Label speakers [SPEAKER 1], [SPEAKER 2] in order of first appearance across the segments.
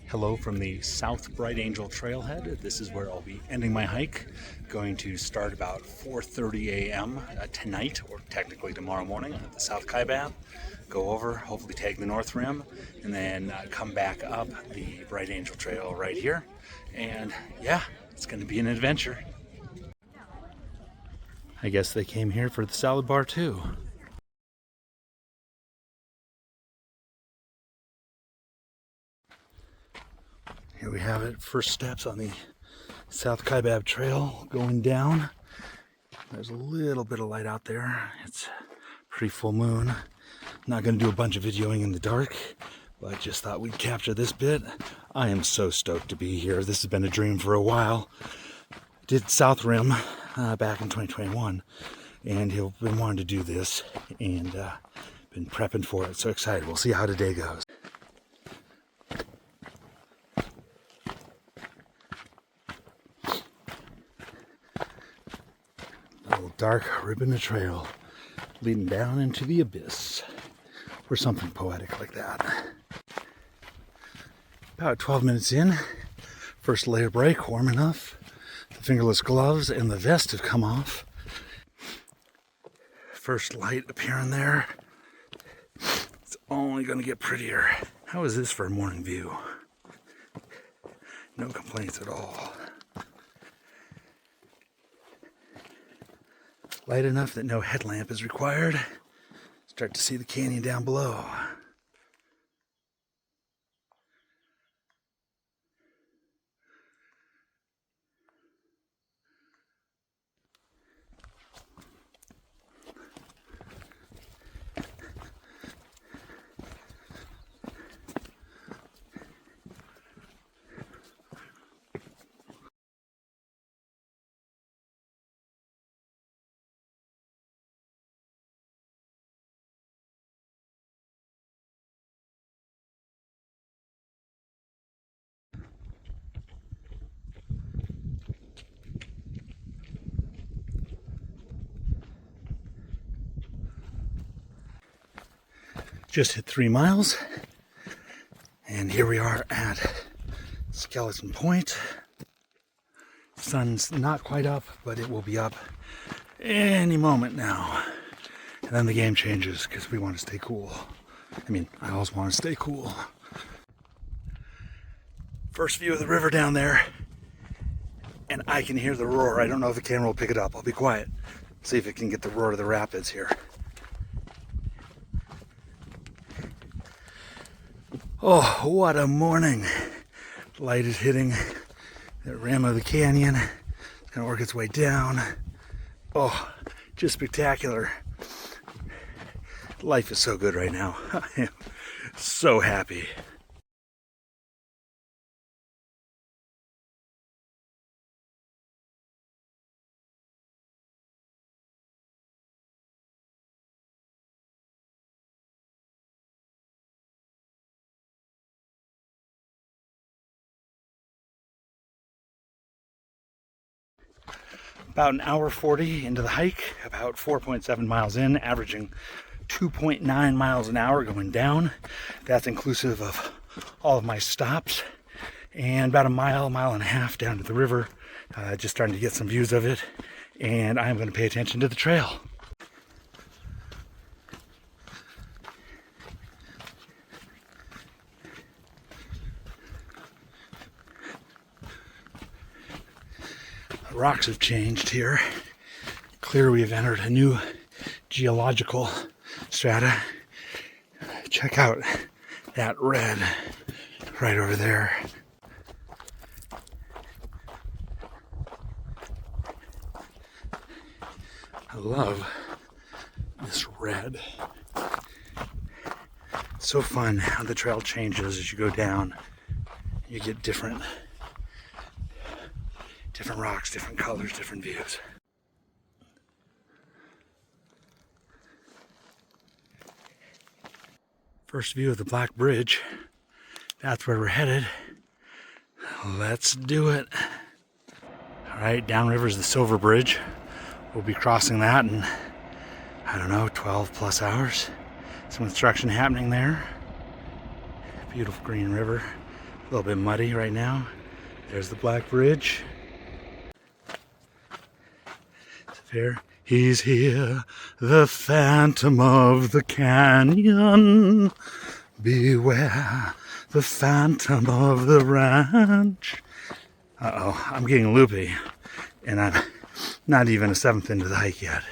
[SPEAKER 1] Hello from the South Bright Angel Trailhead. This is where I'll be ending my hike. Going to start about 4:30 a.m. Tonight, or technically tomorrow morning, at the South Kaibab. Go over, hopefully take the North Rim, and then come back up the Bright Angel Trail right here. And yeah, it's going to be an adventure. I guess they came here for the salad bar too. Here we have it, first steps on the South Kaibab Trail going down. There's a little bit of light out there. It's pretty full moon. Not going to do a bunch of videoing in the dark, but I just thought we'd capture this bit. I am so stoked to be here. This has been a dream for a while. Did South Rim back in 2021, and I've been wanting to do this, and been prepping for it. So excited. We'll see how today goes. Dark ribbon of trail leading down into the abyss, or something poetic like that. About 12 minutes in, first layer break, warm enough. The fingerless gloves and the vest have come off. First light appearing there. It's only going to get prettier. How is this for a morning view? No complaints at all. Light enough that no headlamp is required. Start to see the canyon down below. Just hit 3 miles, and here we are at Skeleton Point. Sun's not quite up, but it will be up any moment now. And then the game changes because we want to stay cool. I mean, I always want to stay cool. First view of the river down there, and I can hear the roar. I don't know if the camera will pick it up. I'll be quiet. See if it can get the roar of the rapids here. Oh, what a morning. Light is hitting the rim of the canyon. It's gonna work its way down. Oh, just spectacular. Life is so good right now. I am so happy. About an hour 40 into the hike, about 4.7 miles in, averaging 2.9 miles an hour going down. That's inclusive of all of my stops. And about a mile and a half down to the river, just starting to get some views of it. And I'm going to pay attention to the trail. Rocks have changed here. Clearly we've entered a new geological strata. Check out that red right over there. I love this red. It's so fun how the trail changes as you go down. You get different rocks, different colors, different views. First view of the Black Bridge. That's where we're headed. Let's do it. All right, downriver is the Silver Bridge. We'll be crossing that in, I don't know, 12 plus hours. Some construction happening there. Beautiful green river. A little bit muddy right now. There's the Black Bridge. There. He's here, the phantom of the canyon. Beware the phantom of the ranch. Uh-oh, I'm getting loopy, and I'm not even a seventh into the hike yet.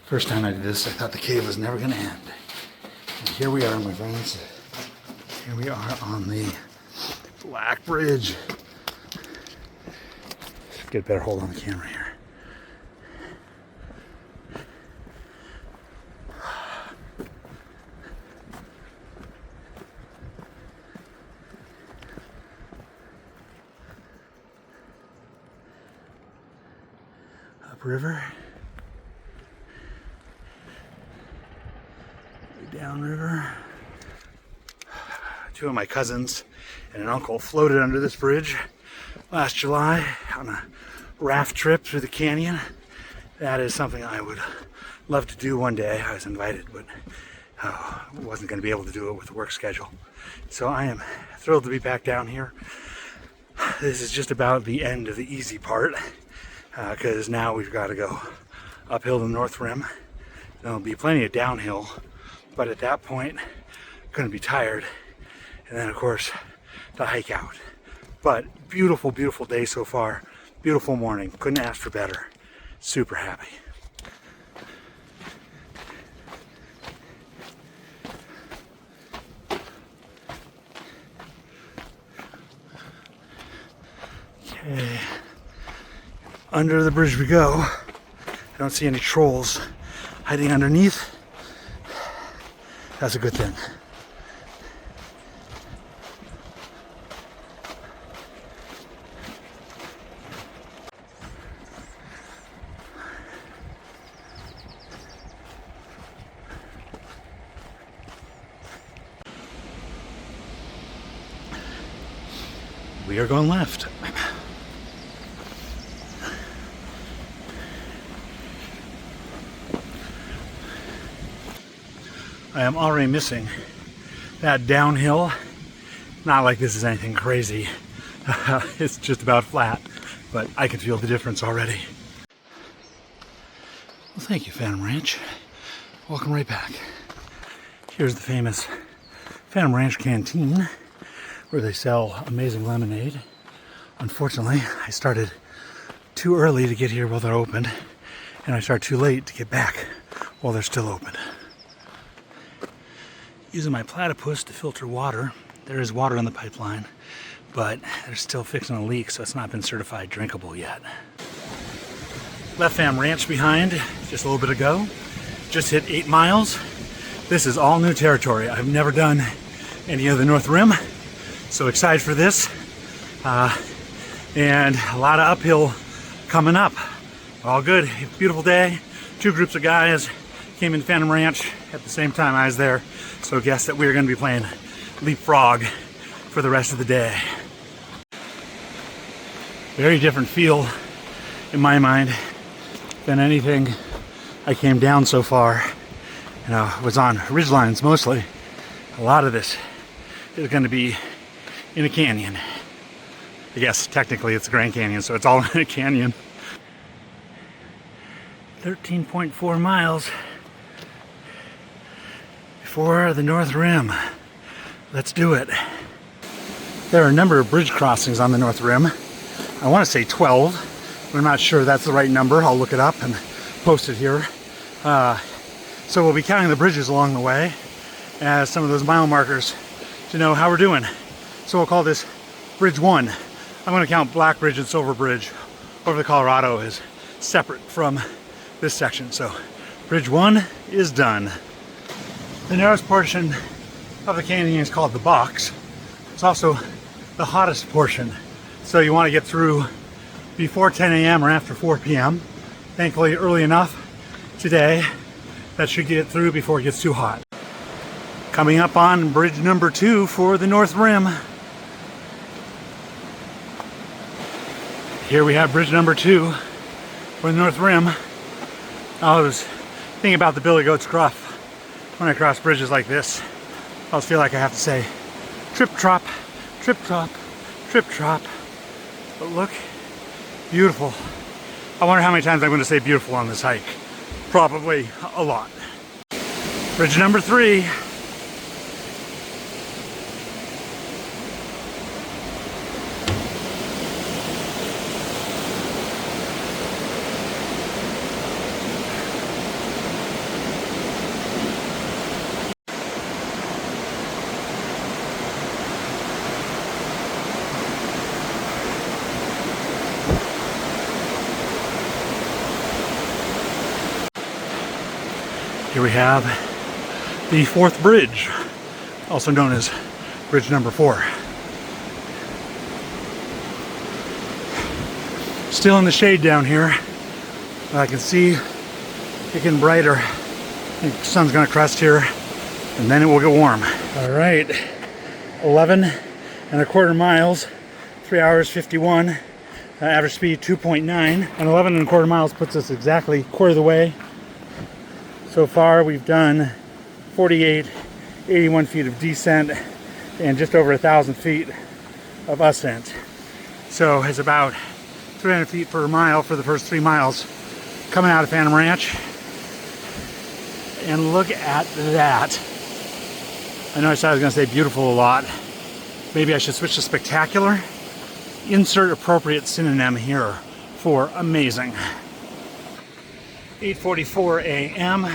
[SPEAKER 1] First time I did this, I thought the cave was never going to end. And here we are, my friends. Here we are on the Black Bridge. Get a better hold on the camera here. Upriver. Downriver. Two of my cousins and an uncle floated under this bridge last July on a raft trip through the canyon. That is something I would love to do one day. I was invited, but wasn't going to be able to do it with the work schedule. So I am thrilled to be back down here. This is just about the end of the easy part, because now we've got to go uphill to the North Rim. There'll be plenty of downhill, but at that point, going to be tired, and then of course the hike out. But beautiful, beautiful day so far. Beautiful morning. Couldn't ask for better. Super happy. Okay, under the bridge we go. I don't see any trolls hiding underneath. That's a good thing. We are going left. I am already missing that downhill. Not like this is anything crazy. It's just about flat, but I can feel the difference already. Well, thank you, Phantom Ranch. Welcome right back. Here's the famous Phantom Ranch Canteen, where they sell amazing lemonade. Unfortunately, I started too early to get here while they're open, and I start too late to get back while they're still open. Using my platypus to filter water. There is water in the pipeline, but they're still fixing a leak, so it's not been certified drinkable yet. Left Fam Ranch behind just a little bit ago. Just hit 8 miles. This is all new territory. I've never done any of the North Rim, so excited for this. And a lot of uphill coming up. All good. Beautiful day. 2 groups of guys came in Phantom Ranch at the same time I was there, so guess that we're going to be playing leapfrog for the rest of the day. Very different feel in my mind than anything I came down so far. You know, it was on ridgelines mostly. A lot of this is going to be in a canyon. I guess technically it's the Grand Canyon, so it's all in a canyon. 13.4 miles before the North Rim. Let's do it. There are a number of bridge crossings on the North Rim. I want to say 12, but I'm not sure that's the right number. I'll look it up and post it here. So we'll be counting the bridges along the way as some of those mile markers to know how we're doing. So we'll call this Bridge 1. I'm going to count Black Bridge and Silver Bridge over the Colorado as separate from this section. So Bridge 1 is done. The narrowest portion of the canyon is called the box. It's also the hottest portion. So you want to get through before 10 a.m. or after 4 p.m. Thankfully early enough today That should get it through before it gets too hot. Coming up on bridge number 2 for the North Rim. Here we have bridge number 2 for the North Rim. I was thinking about the Billy Goat's Gruff. When I cross bridges like this, I always feel like I have to say, trip trop, trip trop, trip trop. But look, beautiful. I wonder how many times I'm going to say beautiful on this hike. Probably a lot. Bridge number 3. Here we have the 4th bridge, also known as bridge number 4. Still in the shade down here, but I can see it getting brighter. I think the sun's gonna crest here, and then it will get warm. All right, 11.25 miles, 3 hours 51, average speed 2.9, and 11.25 miles puts us exactly quarter of the way. So far we've done 81 feet of descent and just over 1,000 feet of ascent. So it's about 300 feet per mile for the first 3 miles coming out of Phantom Ranch. And look at that. I know I said I was going to say beautiful a lot. Maybe I should switch to spectacular. Insert appropriate synonym here for amazing. 8:44 a.m.,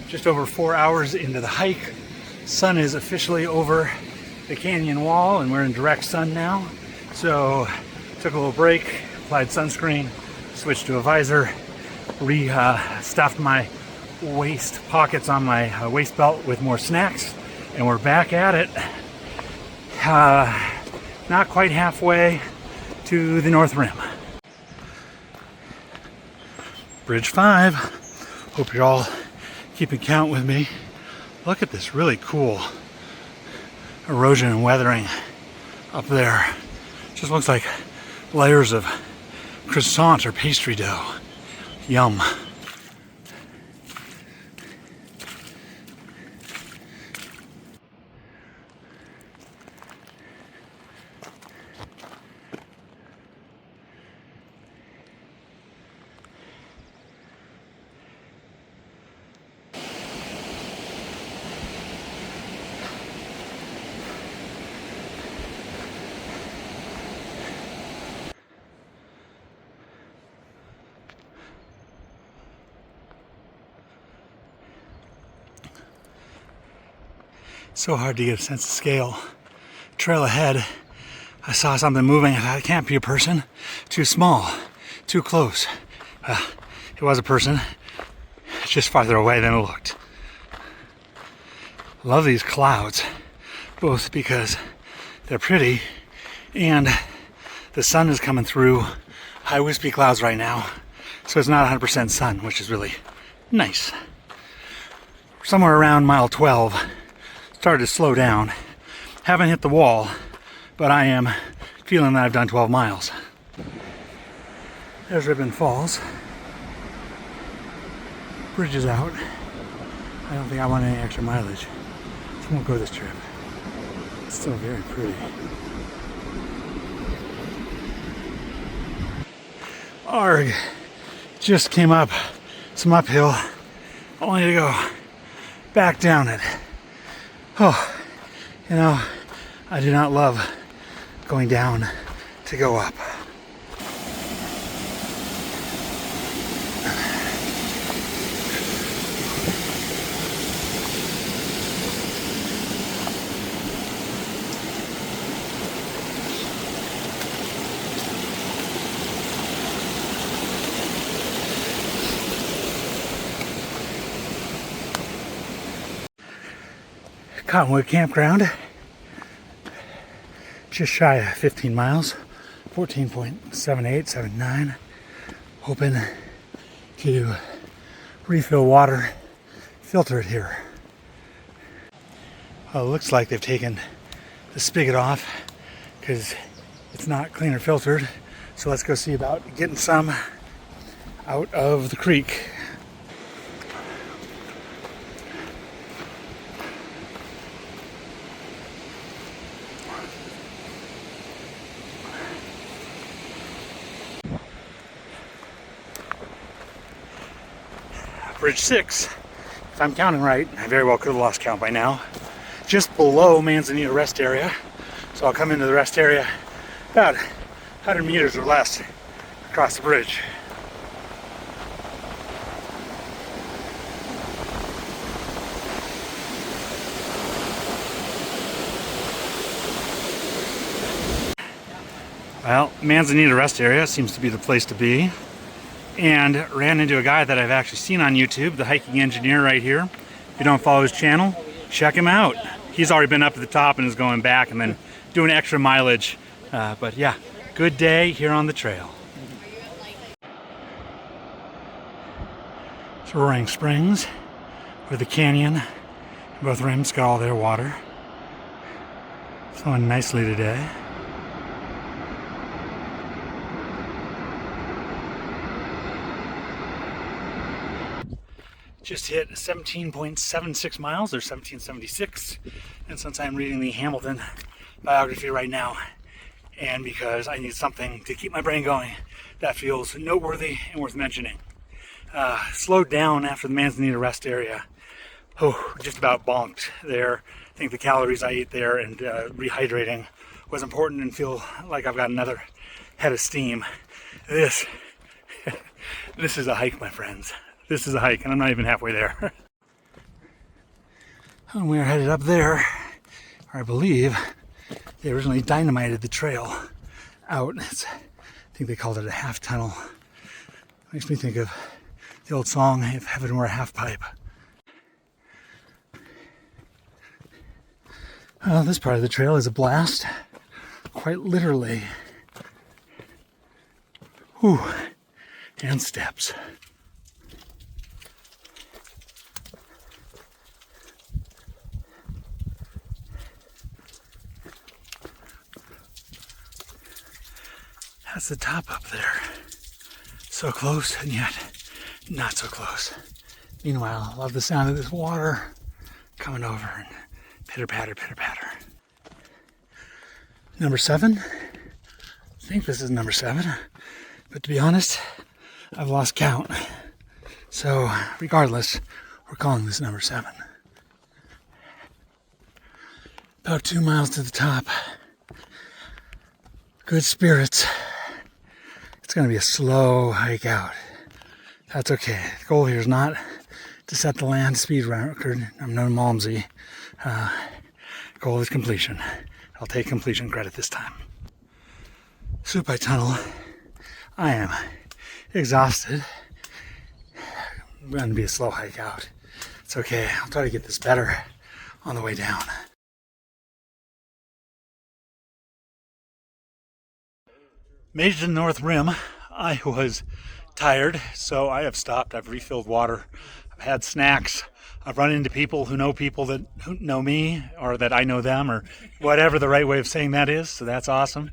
[SPEAKER 1] just over 4 hours into the hike. Sun is officially over the canyon wall and we're in direct sun now. So took a little break, applied sunscreen, switched to a visor, stuffed my waist pockets on my waist belt with more snacks, and we're back at it. Not quite halfway to the North Rim. Bridge 5. Hope you're all keeping count with me. Look at this really cool erosion and weathering up there. Just looks like layers of croissant or pastry dough. Yum. So hard to get a sense of scale. Trail ahead, I saw something moving. I thought, it can't be a person. Too small, too close. It was a person, just farther away than it looked. Love these clouds, both because they're pretty and the sun is coming through high wispy clouds right now. So it's not 100% sun, which is really nice. Somewhere around mile 12, started to slow down. Haven't hit the wall, but I am feeling that I've done 12 miles. There's Ribbon Falls. Bridge is out. I don't think I want any extra mileage, so I won't go this trip. It's still very pretty. Arg! Just came up some uphill, only to go back down it. Oh, you know, I do not love going down to go up. Cottonwood Campground, just shy of 15 miles, 14.7879. Hoping to refill water, filter it here. Well, it looks like they've taken the spigot off because it's not clean or filtered. So let's go see about getting some out of the creek. Bridge 6, if I'm counting right, I very well could have lost count by now, just below Manzanita Rest Area. So I'll come into the rest area about 100 meters or less across the bridge. Well, Manzanita Rest Area seems to be the place to be. And ran into a guy that I've actually seen on YouTube, the hiking engineer right here. If you don't follow his channel, check him out. He's already been up to the top and is going back and then doing extra mileage. But yeah, good day here on the trail. It's Roaring Springs with the canyon. Both rims got all their water. Flowing nicely today. Just hit 17.76 miles, or 1776, and since I'm reading the Hamilton biography right now, and because I need something to keep my brain going, that feels noteworthy and worth mentioning. Slowed down after the Manzanita Rest Area. Oh, just about bonked there. I think the calories I ate there and rehydrating was important, and feel like I've got another head of steam. This is a hike, my friends. This is a hike, and I'm not even halfway there. And we're headed up there, where I believe they originally dynamited the trail out. I think they called it a half tunnel. Makes me think of the old song, "If Heaven Were a Half Pipe." Well, this part of the trail is a blast, quite literally. Whew, and steps. That's the top up there. So close, and yet not so close. Meanwhile, I love the sound of this water coming over and pitter patter, pitter patter. Number 7. I think this is number 7. But to be honest, I've lost count. So regardless, we're calling this number 7. About 2 miles to the top. Good spirits. It's going to be a slow hike out. That's okay. The goal here is not to set the land speed record. I'm no Malmsey. Goal is completion. I'll take completion credit this time. Supai Tunnel. I am exhausted. It's going to be a slow hike out. It's okay. I'll try to get this better on the way down. Made it to the North Rim. I was tired, so I have stopped. I've refilled water. I've had snacks. I've run into people who who know me, or that I know them, or whatever the right way of saying that is. So that's awesome.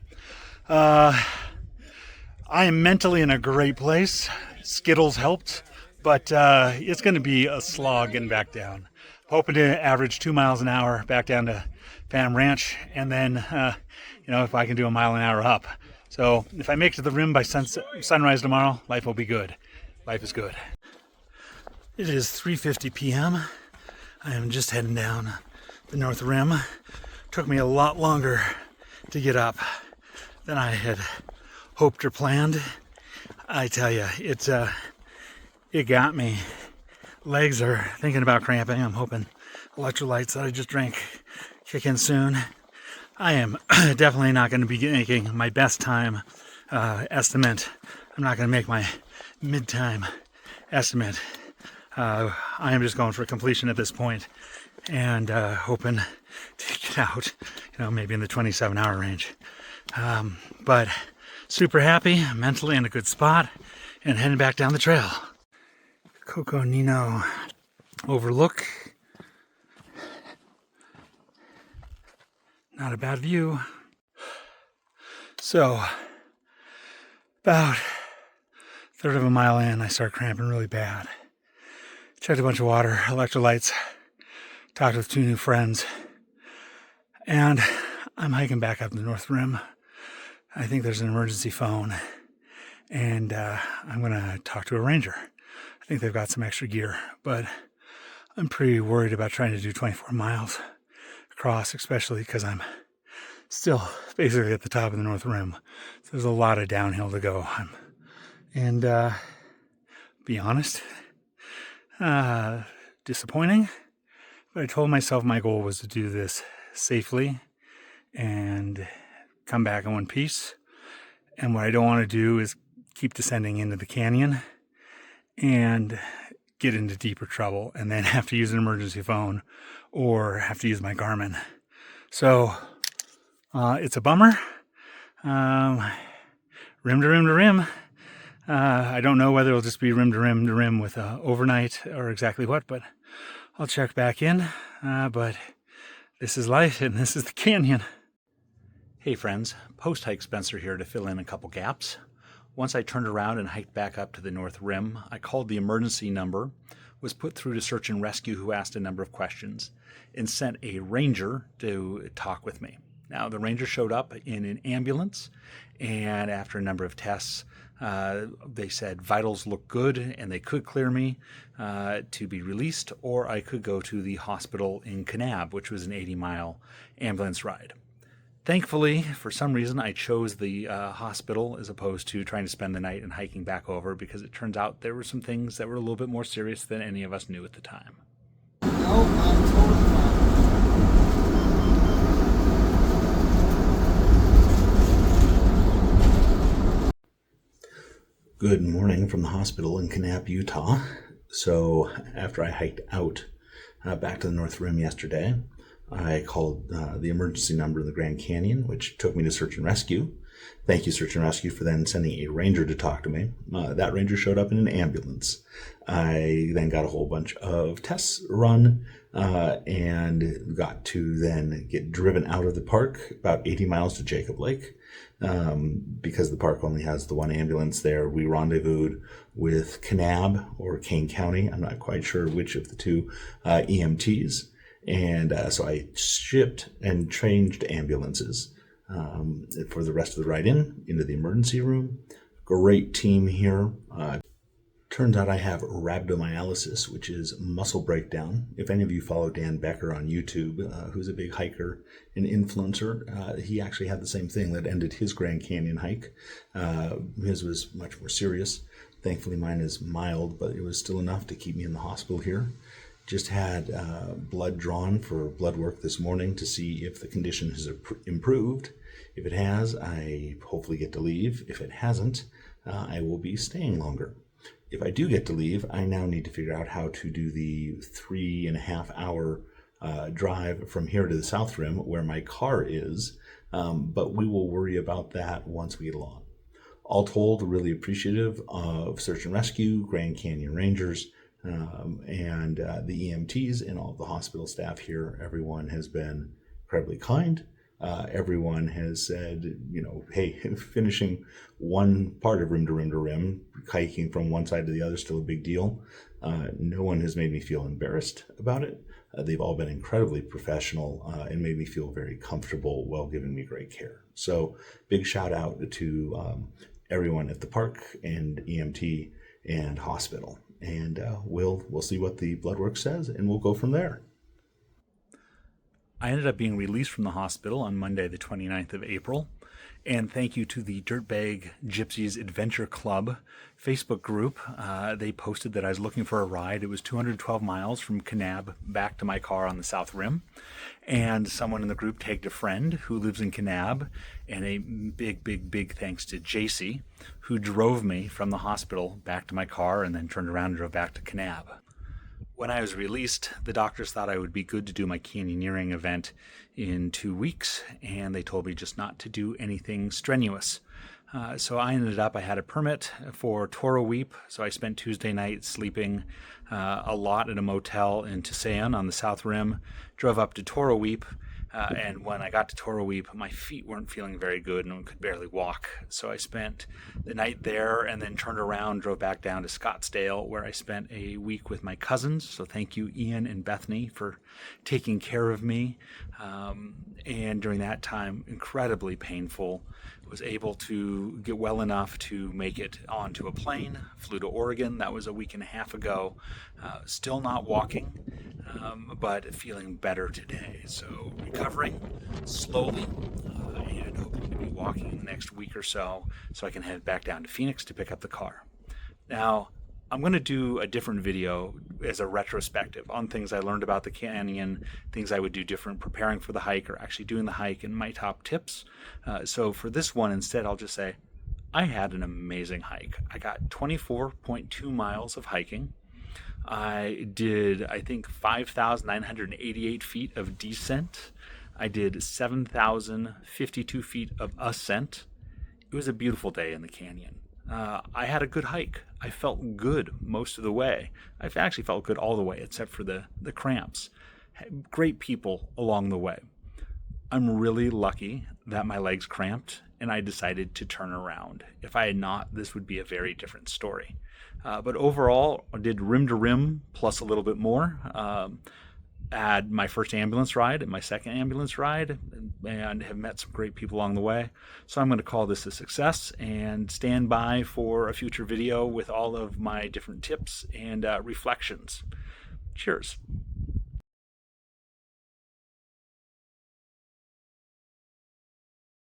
[SPEAKER 1] I am mentally in a great place. Skittles helped, but it's going to be a slog getting back down. Hoping to average 2 miles an hour back down to Phantom Ranch, and then if I can do a mile an hour up. So if I make it to the rim by sunrise tomorrow, life will be good. Life is good. It is 3:50 p.m. I am just heading down the North Rim. Took me a lot longer to get up than I had hoped or planned. I tell you, it got me. Legs are thinking about cramping. I'm hoping electrolytes that I just drank kick in soon. I am definitely not going to be making my best time estimate. I'm not going to make my mid-time estimate. I am just going for completion at this point, and hoping to get out, maybe in the 27-hour range. But super happy, mentally in a good spot, and heading back down the trail. Coco Nino overlook. Not a bad view. So, about a third of a mile in, I start cramping really bad. Checked a bunch of water, electrolytes, talked with 2 new friends, and I'm hiking back up the North Rim. I think there's an emergency phone, and I'm going to talk to a ranger. I think they've got some extra gear, but I'm pretty worried about trying to do 24 miles across, especially because I'm still basically at the top of the North Rim. So there's a lot of downhill to go. And be honest, disappointing, but I told myself my goal was to do this safely and come back in one piece. And what I don't want to do is keep descending into the canyon and get into deeper trouble and then have to use an emergency phone or have to use my Garmin. So it's a bummer. Rim to rim to rim. I don't know whether it'll just be rim to rim to rim with overnight or exactly what, but I'll check back in. But this is life and this is the canyon. Hey friends, post-hike Spencer here to fill in a couple gaps. Once I turned around and hiked back up to the North Rim, I called the emergency number, was put through to search and rescue who asked a number of questions, and sent a ranger to talk with me. Now, the ranger showed up in an ambulance, and after a number of tests, they said vitals look good and they could clear me to be released, or I could go to the hospital in Kanab, which was an 80-mile ambulance ride. Thankfully, for some reason, I chose the hospital as opposed to trying to spend the night and hiking back over, because it turns out there were some things that were a little bit more serious than any of us knew at the time.
[SPEAKER 2] No, I'm totally fine.
[SPEAKER 1] Good morning from the hospital in Kanab, Utah. So after I hiked out back to the North Rim yesterday, I called the emergency number in the Grand Canyon, which took me to search and rescue. Thank you, search and rescue, for then sending a ranger to talk to me. That ranger showed up in an ambulance. I then got a whole bunch of tests run and got to then get driven out of the park about 80 miles to Jacob Lake. Because the park only has the one ambulance there, we rendezvoused with Kanab or Kane County. I'm not quite sure which of the two EMTs. And so I shipped and changed ambulances for the rest of the ride into the emergency room. Great team here. Turns out I have rhabdomyolysis, which is muscle breakdown. If any of you follow Dan Becker on YouTube, who's a big hiker and influencer, he actually had the same thing that ended his Grand Canyon hike. His was much more serious. Thankfully, mine is mild, but it was still enough to keep me in the hospital here. Just had blood drawn for blood work this morning to see if the condition has improved. If it has, I hopefully get to leave. If it hasn't, I will be staying longer. If I do get to leave, I now need to figure out how to do the 3.5-hour drive from here to the South Rim where my car is, but we will worry about that once we get along. All told, really appreciative of Search and Rescue, Grand Canyon Rangers, and the EMTs and all of the hospital staff here. Everyone has been incredibly kind. Everyone has said, hey, finishing one part of rim to rim to rim, hiking from one side to the other, still a big deal. No one has made me feel embarrassed about it. They've all been incredibly professional and made me feel very comfortable while giving me great care. So big shout out to everyone at the park and EMT and hospital. And we'll see what the blood work says, and we'll go from there. I ended up being released from the hospital on Monday, the 29th of April. And thank you to the Dirtbag Gypsies Adventure Club Facebook group. They posted that I was looking for a ride. It was 212 miles from Kanab back to my car on the South Rim. And someone in the group tagged a friend who lives in Kanab. And a big thanks to JC, who drove me from the hospital back to my car and then turned around and drove back to Kanab. When I was released, the doctors thought I would be good to do my canyoneering event in 2 weeks, and they told me just not to do anything strenuous. So I had a permit for Toro Weep, so I spent Tuesday night sleeping a lot at a motel in Tusayan on the South Rim, drove up to Toro Weep, and when I got to Toro Weep, my feet weren't feeling very good and could barely walk. So I spent the night there and then turned around, drove back down to Scottsdale, where I spent a week with my cousins. So thank you, Ian and Bethany, for taking care of me. And during that time, incredibly painful. Was able to get well enough to make it onto a plane, flew to Oregon. That was a week and a half ago. Still not walking, but feeling better today. So recovering slowly and hoping to be walking in the next week or so I can head back down to Phoenix to pick up the car. Now, I'm going to do a different video as a retrospective on things I learned about the canyon, things I would do different preparing for the hike or actually doing the hike, and my top tips. So for this one, instead, I'll just say I had an amazing hike. I got 24.2 miles of hiking. I did, I think, 5,988 feet of descent. I did 7,052 feet of ascent. It was a beautiful day in the canyon. I had a good hike. I felt good most of the way. I actually felt good all the way, except for the cramps. Great people along the way. I'm really lucky that my legs cramped and I decided to turn around. If I had not, this would be a very different story. But overall, I did rim to rim plus a little bit more. Had my first ambulance ride and my second ambulance ride, and have met some great people along the way. So I'm going to call this a success and stand by for a future video with all of my different tips and reflections. Cheers.